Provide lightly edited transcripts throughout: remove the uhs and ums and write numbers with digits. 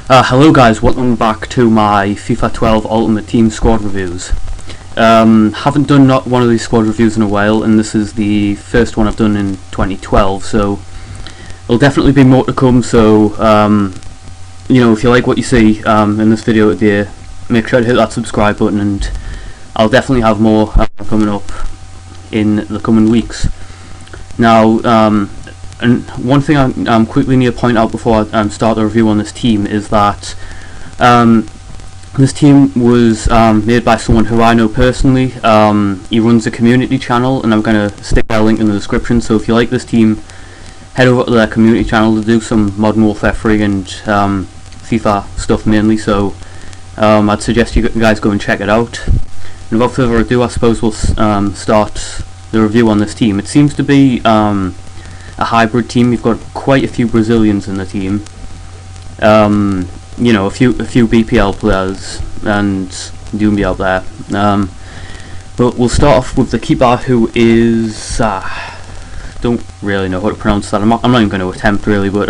Hello guys, welcome back to my FIFA 12 Ultimate Team squad reviews. Haven't done not one of these squad reviews in a while, and this is the first one I've done in 2012, so there'll definitely be more to come. So you know, if you like what you see in this video today, make sure to hit that subscribe button, and I'll definitely have more coming up in the coming weeks. Now, and one thing I quickly need to point out before I start the review on this team is that this team was made by someone who I know personally. He runs a community channel, and I'm going to stick that link in the description, so if you like this team, head over to their community channel to do some Modern Warfare 3 and FIFA stuff mainly, so I'd suggest you guys go and check it out. And without further ado, I suppose we'll start the review on this team. It seems to be a hybrid team. You've got quite a few Brazilians in the team. You know, a few BPL players and Dumbi out there. But we'll start off with the keeper, who is don't really know how to pronounce that. I'm not even going to attempt really, but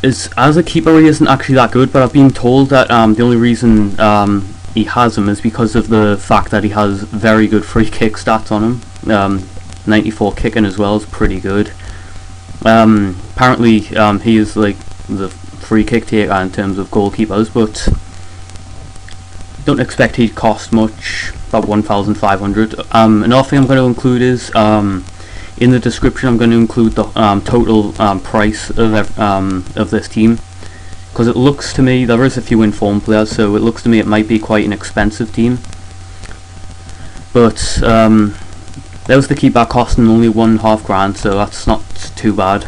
as a keeper he isn't actually that good. But I've been told that the only reason he has him is because of the fact that he has very good free kick stats on him. 94 kicking as well is pretty good. Apparently he is like the free kick taker in terms of goalkeepers, but don't expect he'd cost much, about 1,500. Another thing I'm going to include is in the description I'm going to include the total price of this team, because it looks to me, there is a few informed players, so it looks to me it might be quite an expensive team. But there was the keeper costing only £1.5 grand, so that's not too bad.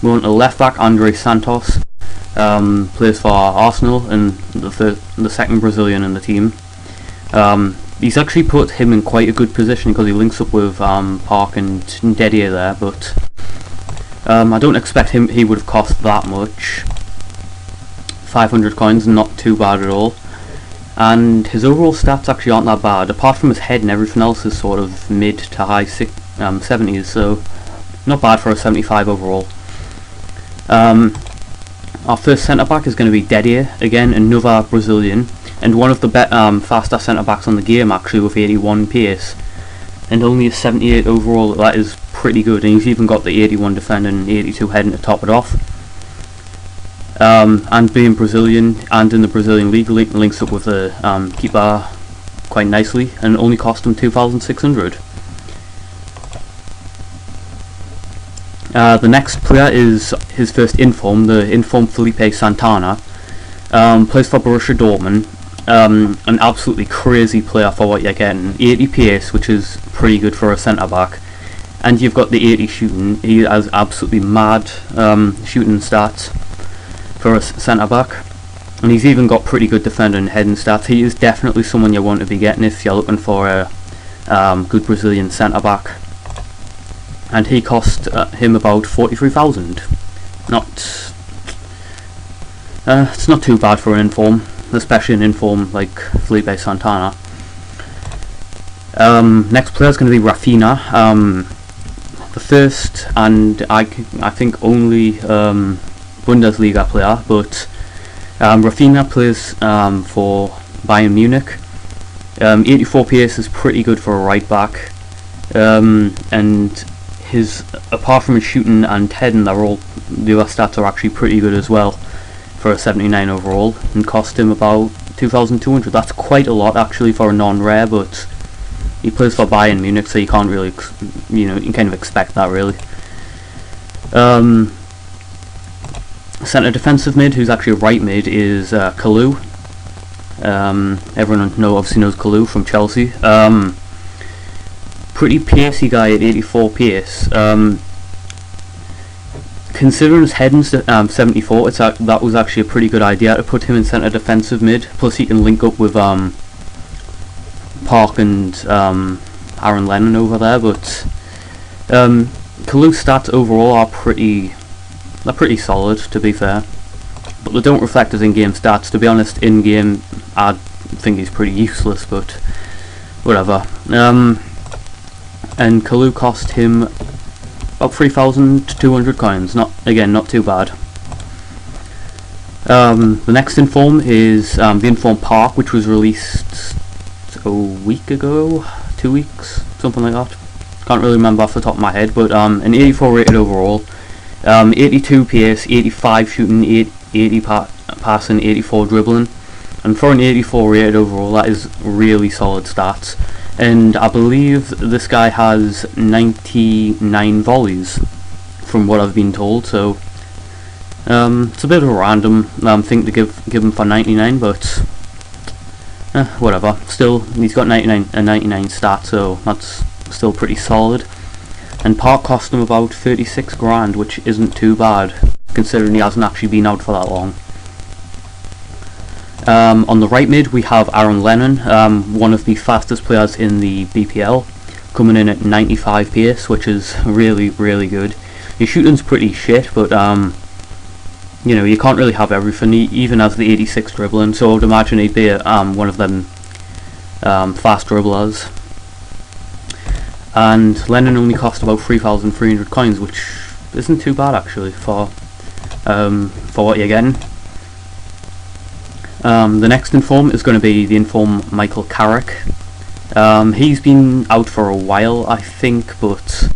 We want a left back, Andre Santos, plays for Arsenal, and the second Brazilian in the team. He's actually put him in quite a good position because he links up with Park and Dedier there, but I don't expect he would have cost that much. 500 coins, not too bad at all. And his overall stats actually aren't that bad. Apart from his head and everything else is sort of mid to high 70s, so not bad for a 75 overall. Our first centre back is going to be Dedier, again another Brazilian, and one of the faster centre backs on the game actually, with 81 pace and only a 78 overall. That is pretty good, and he's even got the 81 defending and 82 heading to top it off. And being Brazilian and in the Brazilian league, links up with the keeper quite nicely, and only cost him 2,600. The next player is his first inform, the inform Felipe Santana. Plays for Borussia Dortmund. An absolutely crazy player for what you're getting. 80 pace, which is pretty good for a centre back, and you've got the 80 shooting. He has absolutely mad shooting stats for a centre back, and he's even got pretty good defending and heading stats. He is definitely someone you want to be getting if you're looking for a good Brazilian centre back, and he cost him about 43,000. It's not too bad for an inform, especially an inform like Felipe Santana. Next player is going to be Rafinha, the first and I think only Bundesliga player, but Rafinha plays for Bayern Munich. 84 pace is pretty good for a right back, and his, apart from his shooting and heading, the other stats are actually pretty good as well for a 79 overall, and cost him about 2,200. That's quite a lot actually for a non-rare, but he plays for Bayern Munich, so you can't really, you know, you kind of expect that really. Centre defensive mid, who's actually a right mid, is Kalou. Everyone obviously knows Kalou from Chelsea. Pretty pacey guy at 84 pace. Considering his heading's 74, that was actually a pretty good idea to put him in centre defensive mid. Plus he can link up with Park and Aaron Lennon over there. But Kalou's stats overall are they're pretty solid, to be fair, but they don't reflect his in-game stats. To be honest, in-game I think he's pretty useless, but whatever. And Kalou cost him about 3,200 coins. Not too bad. The next inform is the Inform Park, which was released a week ago, 2 weeks, something like that. Can't really remember off the top of my head, but an 84 rated overall, 82 pace, 85 shooting, 80 passing, 84 dribbling, and for an 84 rated overall, that is really solid stats. And I believe this guy has 99 volleys, from what I've been told. So it's a bit of a random thing to give him for 99, but whatever. Still, he's got 99 stat, so that's still pretty solid. And Park cost him about 36 grand, which isn't too bad considering he hasn't actually been out for that long. On the right mid we have Aaron Lennon, one of the fastest players in the BPL, coming in at 95 pace, which is really good. His shooting's pretty shit, but you know, you can't really have everything. He even has the 86 dribbling, so I would imagine he'd be one of them fast dribblers. And Lennon only cost about 3,300 coins, which isn't too bad actually for what you're getting. The next inform is going to be the inform Michael Carrick. He's been out for a while, I think, but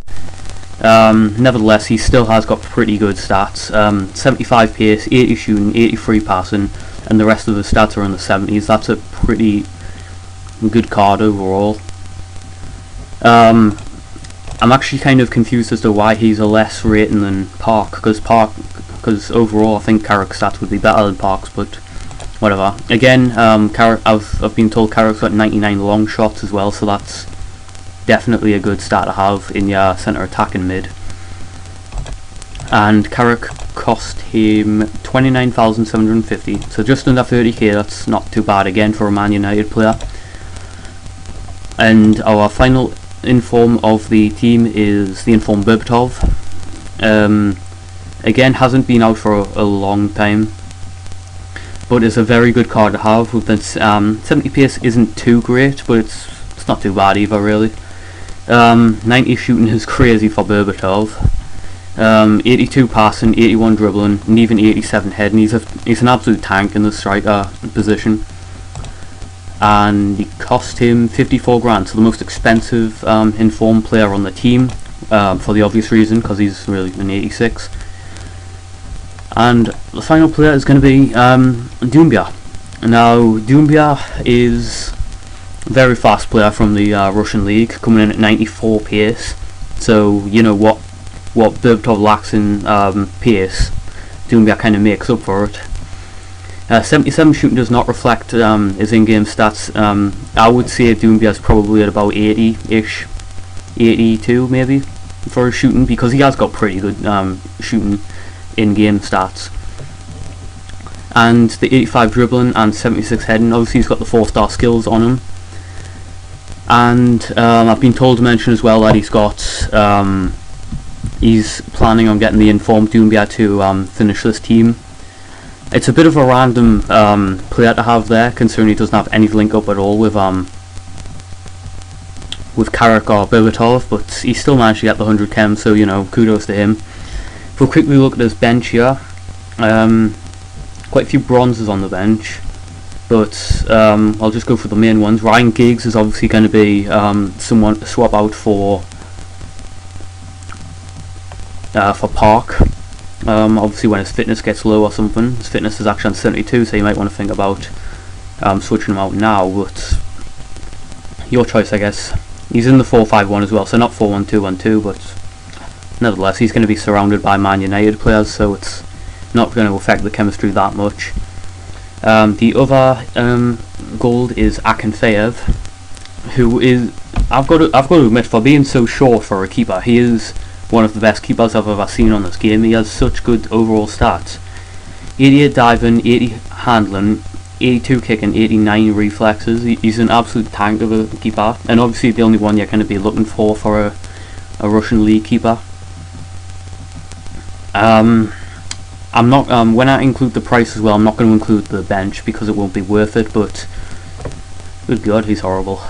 nevertheless he still has got pretty good stats. 75 pace, 80 shooting, 83 passing, and the rest of the stats are in the 70s. That's a pretty good card overall. I'm actually kind of confused as to why he's a less rating than Park, because overall I think Carrick's stats would be better than Park's, but whatever. Again, I've been told Carrick's got 99 long shots as well, so that's definitely a good stat to have in your centre attacking mid. And Carrick cost him 29,750, so just under 30k. That's not too bad again for a Man United player. And our final inform of the team is the inform Berbatov. Again, hasn't been out for a long time, but it's a very good card to have. With this, 70 pace isn't too great, but it's not too bad either, really. 90 shooting is crazy for Berbatov. 82 passing, 81 dribbling, and even 87 heading. He's an absolute tank in the striker position. And he cost him 54 grand, so the most expensive inform player on the team, for the obvious reason, because he's really an 86. And the final player is going to be Doumbia. Now, Doumbia is a very fast player from the Russian league, coming in at 94 pace. So you know what Berbatov lacks in pace, Doumbia kind of makes up for it. 77 shooting does not reflect his in-game stats. I would say Doumbia is probably at about 80-ish, 82 maybe for his shooting, because he has got pretty good shooting in-game stats. And the 85 dribbling and 76 heading, obviously he's got the 4-star skills on him. And I've been told to mention as well that he's planning on getting the informed Doumbia to finish this team. It's a bit of a random player to have there, considering he doesn't have any link up at all with Carrick or Berbatov, but he still managed to get the 100 chem, so you know, kudos to him. If we quickly look at his bench here, quite a few bronzes on the bench, but I'll just go for the main ones. Ryan Giggs is obviously going to be someone to swap out for Park. Obviously when his fitness gets low or something. His fitness is actually on 72, so you might want to think about switching him out now, but your choice, I guess. He's in the 4-5-1 as well, so not 4-1-2-1-2, but nevertheless he's going to be surrounded by Man United players, so it's not going to affect the chemistry that much. The other gold is Akinfeev, who is, I've got to admit, for being so short for a keeper, he is one of the best keepers I've ever seen on this game. He has such good overall stats. 88 diving, 80 handling, 82 kicking, 89 reflexes. He's an absolute tank of a keeper, and obviously the only one you're going to be looking for a Russian league keeper. I'm not when I include the price as well, I'm not going to include the bench because it won't be worth it, but good god, he's horrible.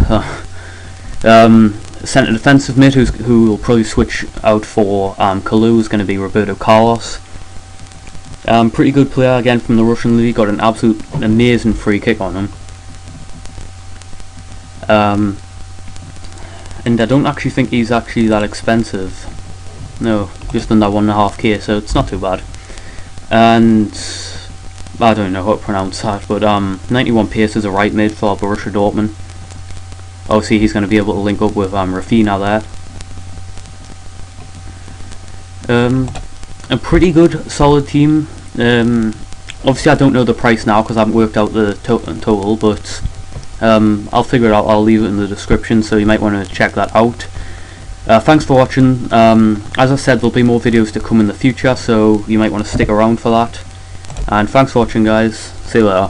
Centre defensive mid who will probably switch out for Kalu is going to be Roberto Carlos. Pretty good player again from the Russian league, got an absolute amazing free kick on him. And I don't actually think he's actually that expensive. No, just under 1.5k, so it's not too bad. And I don't know how to pronounce that, but 91 pace is a right mid for Borussia Dortmund. Obviously he's going to be able to link up with Rafinha there. A pretty good solid team. Obviously I don't know the price now because I haven't worked out the total, but I'll figure it out. I'll leave it in the description, so you might want to check that out. Thanks for watching. As I said, there'll be more videos to come in the future, so you might want to stick around for that. And thanks for watching, guys. See you later.